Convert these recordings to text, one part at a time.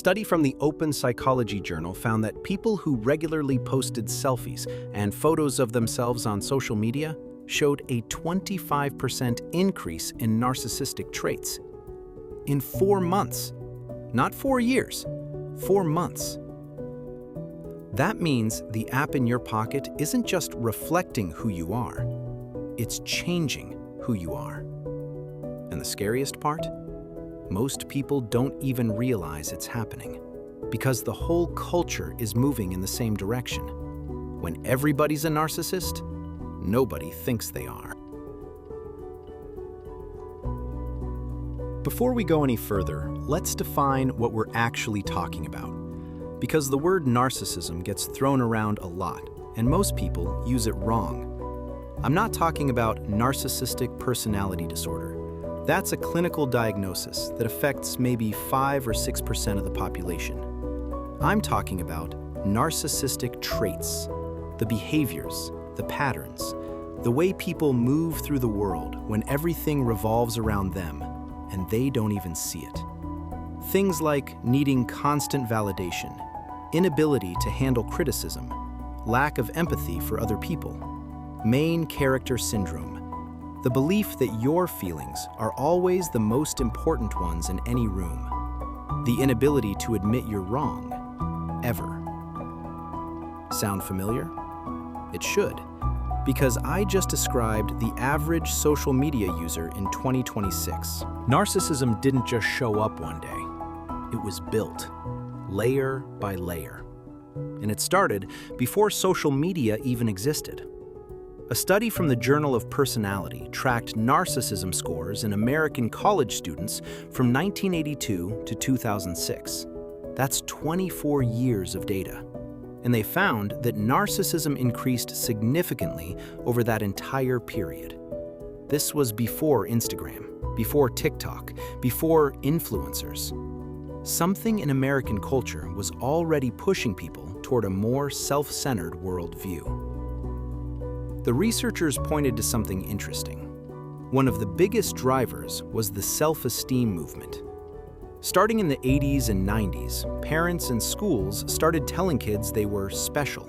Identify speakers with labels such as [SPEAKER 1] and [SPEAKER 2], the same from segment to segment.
[SPEAKER 1] study from the Open Psychology Journal found that people who regularly posted selfies and photos of themselves on social media showed a 25% increase in narcissistic traits. In 4 months. Not 4 years, 4 months. That means the app in your pocket isn't just reflecting who you are, it's changing who you are. And the scariest part? Most people don't even realize it's happening because the whole culture is moving in the same direction. When everybody's a narcissist, nobody thinks they are. Before we go any further, let's define what we're actually talking about. Because the word narcissism gets thrown around a lot, and most people use it wrong. I'm not talking about narcissistic personality disorder. That's a clinical diagnosis that affects maybe 5 or 6% of the population. I'm talking about narcissistic traits, the behaviors, the patterns, the way people move through the world when everything revolves around them and they don't even see it. Things like needing constant validation, inability to handle criticism, lack of empathy for other people, main character syndrome, the belief that your feelings are always the most important ones in any room, the inability to admit you're wrong, ever. Sound familiar? It should, because I just described the average social media user in 2026. Narcissism didn't just show up one day. It was built, layer by layer. And it started before social media even existed. A study from the Journal of Personality tracked narcissism scores in American college students from 1982 to 2006. That's 24 years of data. And they found that narcissism increased significantly over that entire period. This was before Instagram, before TikTok, before influencers. Something in American culture was already pushing people toward a more self-centered worldview. The researchers pointed to something interesting. One of the biggest drivers was the self-esteem movement. Starting in the 80s and 90s, parents and schools started telling kids they were special,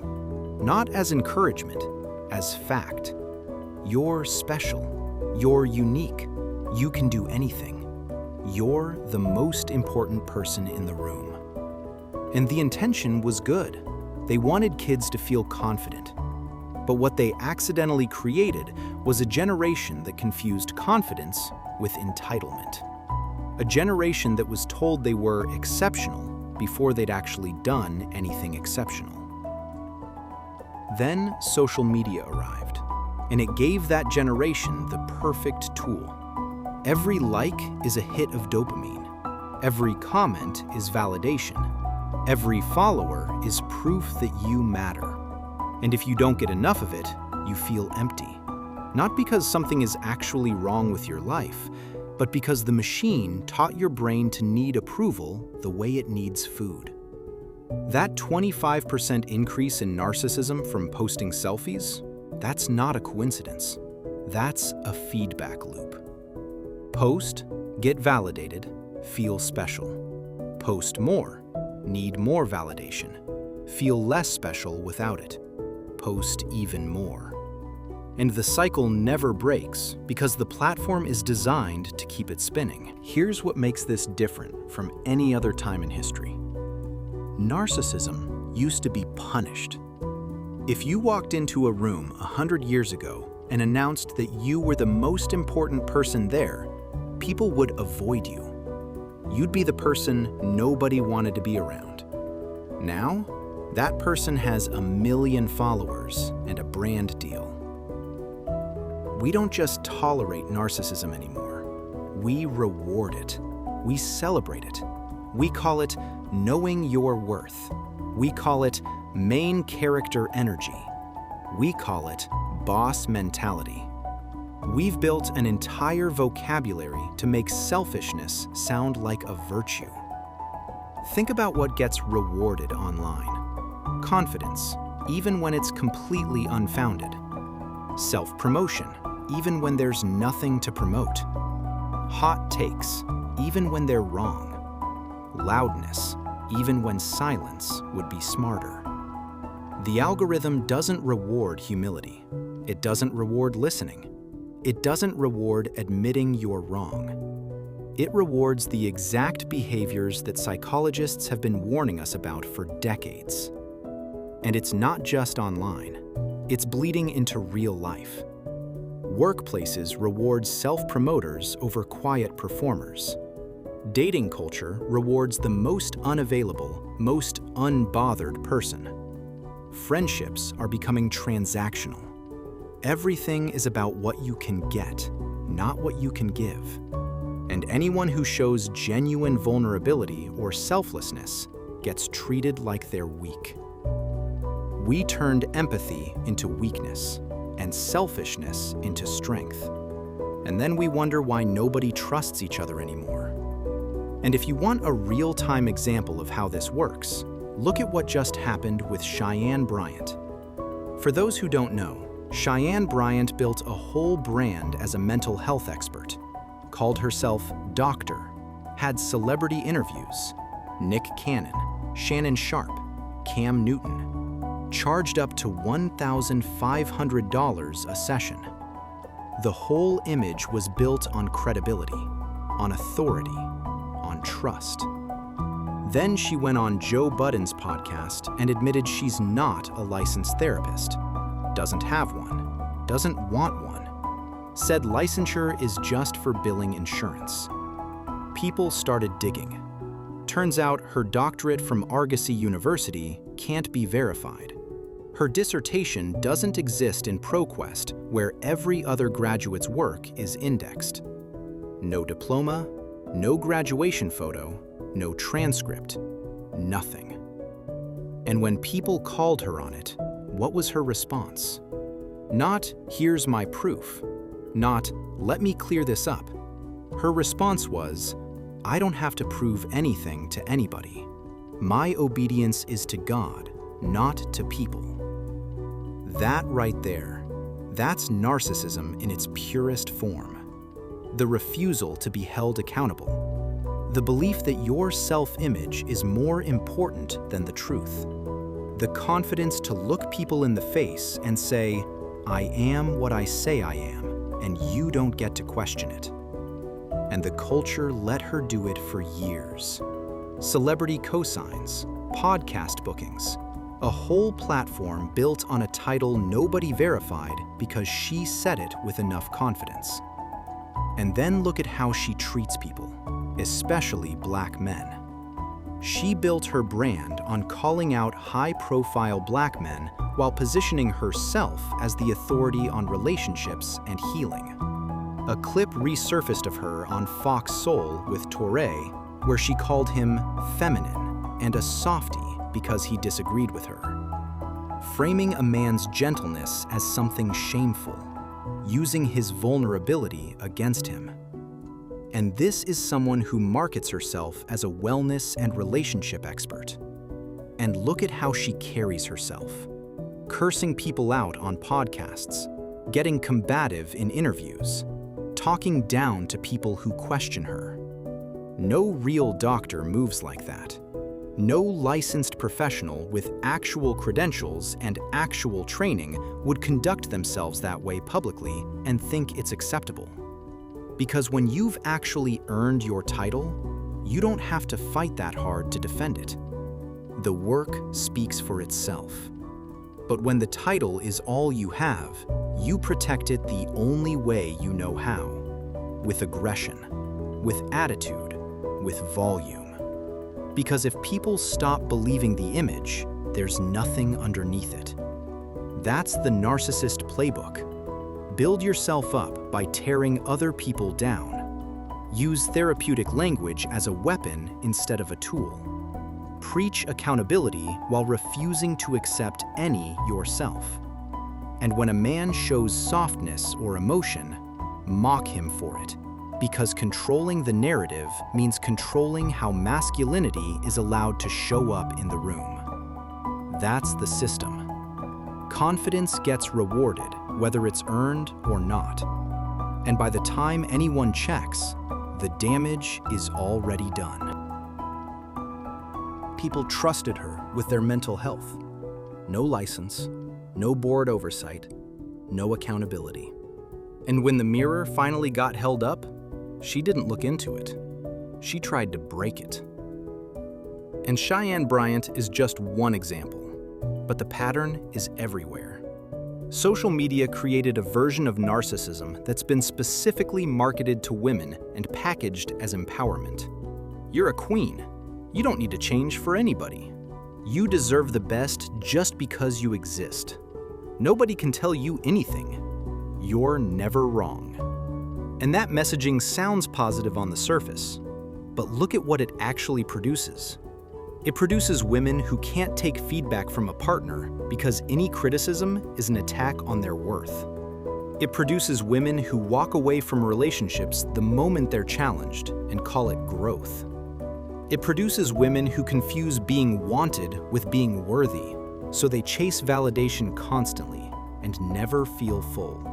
[SPEAKER 1] not as encouragement, as fact. You're special. You're unique. You can do anything. You're the most important person in the room. And the intention was good. They wanted kids to feel confident. But what they accidentally created was a generation that confused confidence with entitlement. A generation that was told they were exceptional before they'd actually done anything exceptional. Then social media arrived, and it gave that generation the perfect tool. Every like is a hit of dopamine. Every comment is validation. Every follower is proof that you matter. And if you don't get enough of it, you feel empty. Not because something is actually wrong with your life, but because the machine taught your brain to need approval the way it needs food. That 25% increase in narcissism from posting selfies, that's not a coincidence. That's a feedback loop. Post, get validated, feel special. Post more, need more validation. Feel less special without it. Post even more. And the cycle never breaks because the platform is designed to keep it spinning. Here's what makes this different from any other time in history. Narcissism used to be punished. If you walked into a room 100 years ago and announced that you were the most important person there, people would avoid you. You'd be the person nobody wanted to be around. Now, that person has 1 million followers and a brand deal. We don't just tolerate narcissism anymore. We reward it. We celebrate it. We call it knowing your worth. We call it main character energy. We call it boss mentality. We've built an entire vocabulary to make selfishness sound like a virtue. Think about what gets rewarded online. Confidence, even when it's completely unfounded. Self-promotion, even when there's nothing to promote. Hot takes, even when they're wrong. Loudness, even when silence would be smarter. The algorithm doesn't reward humility. It doesn't reward listening. It doesn't reward admitting you're wrong. It rewards the exact behaviors that psychologists have been warning us about for decades. And it's not just online. It's bleeding into real life. Workplaces reward self-promoters over quiet performers. Dating culture rewards the most unavailable, most unbothered person. Friendships are becoming transactional. Everything is about what you can get, not what you can give. And anyone who shows genuine vulnerability or selflessness gets treated like they're weak. We turned empathy into weakness and selfishness into strength. And then we wonder why nobody trusts each other anymore. And if you want a real-time example of how this works, look at what just happened with Cheyenne Bryant. For those who don't know, Cheyenne Bryant built a whole brand as a mental health expert, called herself Doctor, had celebrity interviews, Nick Cannon, Shannon Sharp, Cam Newton, charged up to $1,500 a session. The whole image was built on credibility, on authority, on trust. Then she went on Joe Budden's podcast and admitted she's not a licensed therapist, doesn't have one, doesn't want one, said licensure is just for billing insurance. People started digging. Turns out her doctorate from Argosy University can't be verified. Her dissertation doesn't exist in ProQuest, where every other graduate's work is indexed. No diploma, no graduation photo, no transcript, nothing. And when people called her on it, what was her response? Not, "Here's my proof." Not, "Let me clear this up." Her response was, "I don't have to prove anything to anybody. My obedience is to God, not to people." That right there, that's narcissism in its purest form. The refusal to be held accountable. The belief that your self-image is more important than the truth. The confidence to look people in the face and say, "I am what I say I am, and you don't get to question it." And the culture let her do it for years. Celebrity cosigns, podcast bookings, a whole platform built on a title nobody verified because she said it with enough confidence. And then look at how she treats people, especially Black men. She built her brand on calling out high-profile Black men while positioning herself as the authority on relationships and healing. A clip resurfaced of her on Fox Soul with Touré, where she called him feminine and a softie because he disagreed with her. Framing a man's gentleness as something shameful, using his vulnerability against him. And this is someone who markets herself as a wellness and relationship expert. And look at how she carries herself. Cursing people out on podcasts, getting combative in interviews, talking down to people who question her. No real doctor moves like that. No licensed professional with actual credentials and actual training would conduct themselves that way publicly and think it's acceptable. Because when you've actually earned your title, you don't have to fight that hard to defend it. The work speaks for itself. But when the title is all you have, you protect it the only way you know how. With aggression, with attitude, with volume. Because if people stop believing the image, there's nothing underneath it. That's the narcissist playbook. Build yourself up by tearing other people down. Use therapeutic language as a weapon instead of a tool. Preach accountability while refusing to accept any yourself. And when a man shows softness or emotion, mock him for it. Because controlling the narrative means controlling how masculinity is allowed to show up in the room. That's the system. Confidence gets rewarded, whether it's earned or not. And by the time anyone checks, the damage is already done. people trusted her with their mental health. No license, no board oversight, no accountability. And when the mirror finally got held up, she didn't look into it. She tried to break it. And Cheyenne Bryant is just one example, but the pattern is everywhere. Social media created a version of narcissism that's been specifically marketed to women and packaged as empowerment. You're a queen. You don't need to change for anybody. You deserve the best just because you exist. Nobody can tell you anything. You're never wrong. And that messaging sounds positive on the surface, but look at what it actually produces. It produces women who can't take feedback from a partner because any criticism is an attack on their worth. It produces women who walk away from relationships the moment they're challenged and call it growth. It produces women who confuse being wanted with being worthy, so they chase validation constantly and never feel full.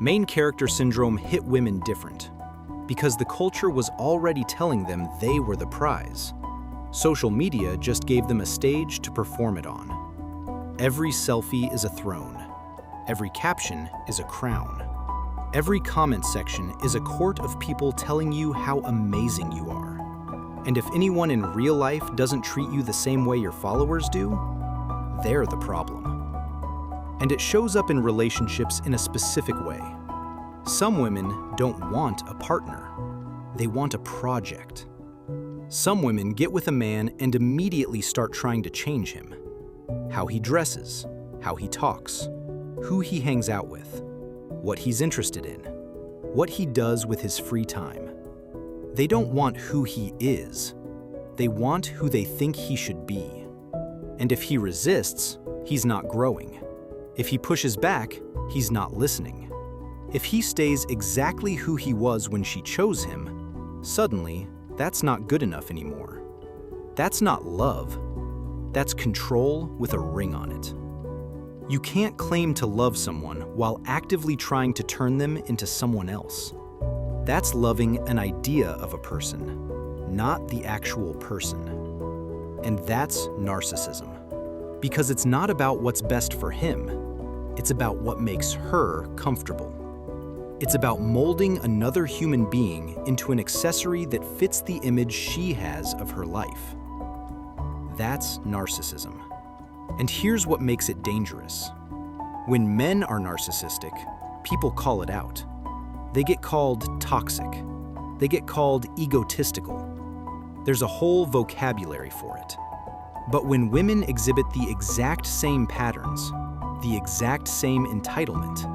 [SPEAKER 1] Main character syndrome hit women different because the culture was already telling them they were the prize. Social media just gave them a stage to perform it on. Every selfie is a throne. Every caption is a crown. Every comment section is a court of people telling you how amazing you are. And if anyone in real life doesn't treat you the same way your followers do, they're the problem. And it shows up in relationships in a specific way. Some women don't want a partner. They want a project. Some women get with a man and immediately start trying to change him. How he dresses, how he talks, who he hangs out with, what he's interested in, what he does with his free time. They don't want who he is. They want who they think he should be. And if he resists, he's not growing. If he pushes back, he's not listening. If he stays exactly who he was when she chose him, suddenly, that's not good enough anymore. That's not love. That's control with a ring on it. You can't claim to love someone while actively trying to turn them into someone else. That's loving an idea of a person, not the actual person. And that's narcissism. Because it's not about what's best for him. It's about what makes her comfortable. It's about molding another human being into an accessory that fits the image she has of her life. That's narcissism. And here's what makes it dangerous. When men are narcissistic, people call it out. They get called toxic. They get called egotistical. There's a whole vocabulary for it. But when women exhibit the exact same patterns, the exact same entitlement,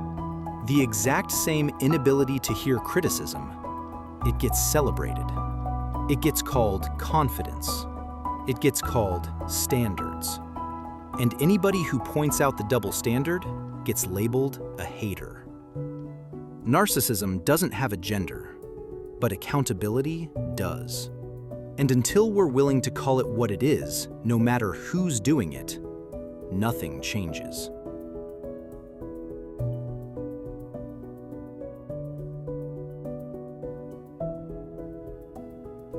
[SPEAKER 1] the exact same inability to hear criticism, it gets celebrated. It gets called confidence. It gets called standards. And anybody who points out the double standard gets labeled a hater. Narcissism doesn't have a gender, but accountability does. And until we're willing to call it what it is, no matter who's doing it, nothing changes.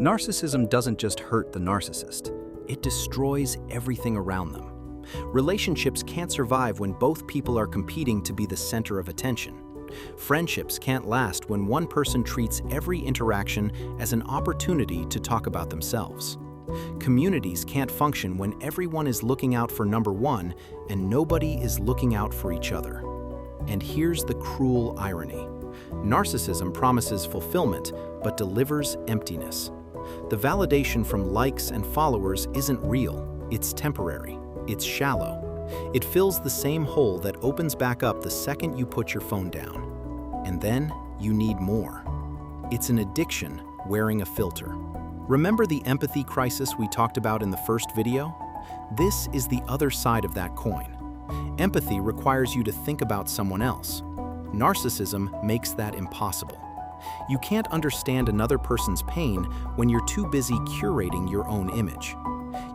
[SPEAKER 1] Narcissism doesn't just hurt the narcissist, it destroys everything around them. Relationships can't survive when both people are competing to be the center of attention. Friendships can't last when one person treats every interaction as an opportunity to talk about themselves. Communities can't function when everyone is looking out for number one and nobody is looking out for each other. And here's the cruel irony. Narcissism promises fulfillment, but delivers emptiness. The validation from likes and followers isn't real, it's temporary, it's shallow. It fills the same hole that opens back up the second you put your phone down. And then you need more. It's an addiction wearing a filter. Remember the empathy crisis we talked about in the first video? This is the other side of that coin. Empathy requires you to think about someone else. Narcissism makes that impossible. You can't understand another person's pain when you're too busy curating your own image.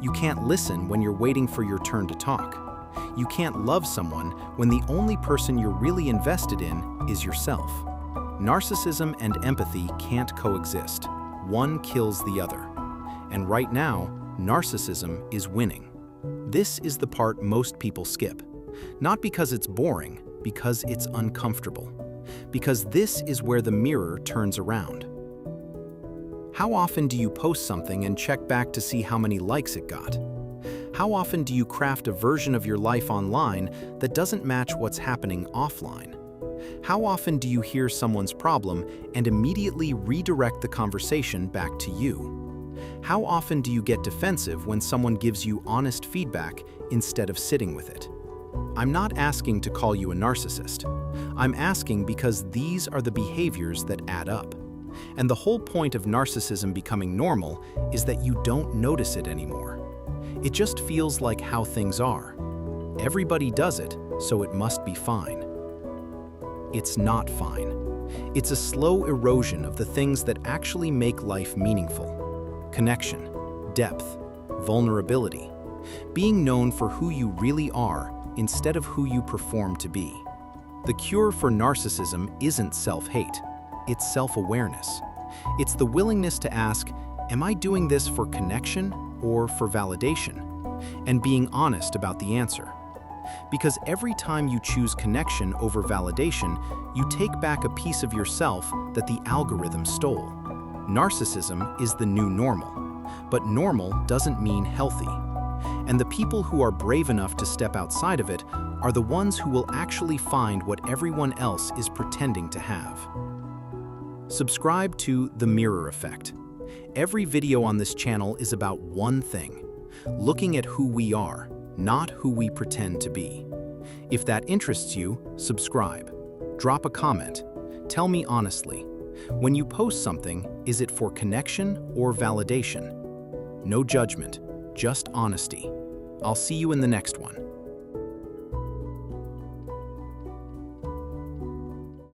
[SPEAKER 1] You can't listen when you're waiting for your turn to talk. You can't love someone when the only person you're really invested in is yourself. Narcissism and empathy can't coexist. One kills the other. And right now, Narcissism is winning. This is the part most people skip. Not because it's boring, because it's uncomfortable. Because this is where the mirror turns around. How often do you post something and check back to see how many likes it got? How often do you craft a version of your life online that doesn't match what's happening offline? How often do you hear someone's problem and immediately redirect the conversation back to you? How often do you get defensive when someone gives you honest feedback instead of sitting with it? I'm not asking to call you a narcissist. I'm asking because these are the behaviors that add up. And the whole point of narcissism becoming normal is that you don't notice it anymore. It just feels like how things are. Everybody does it, so it must be fine. It's not fine. It's a slow erosion of the things that actually make life meaningful. Connection, depth, vulnerability, being known for who you really are instead of who you perform to be. The cure for narcissism isn't self-hate, it's self-awareness. It's the willingness to ask, am I doing this for connection or for validation? And being honest about the answer. Because every time you choose connection over validation, you take back a piece of yourself that the algorithm stole. Narcissism is the new normal, but normal doesn't mean healthy. And the people who are brave enough to step outside of it are the ones who will actually find what everyone else is pretending to have. Subscribe to The Mirror Effect. Every video on this channel is about one thing: looking at who we are, not who we pretend to be. If that interests you, subscribe. Drop a comment. Tell me honestly, when you post something, is it for connection or validation? No judgment, just honesty. I'll see you in the next one.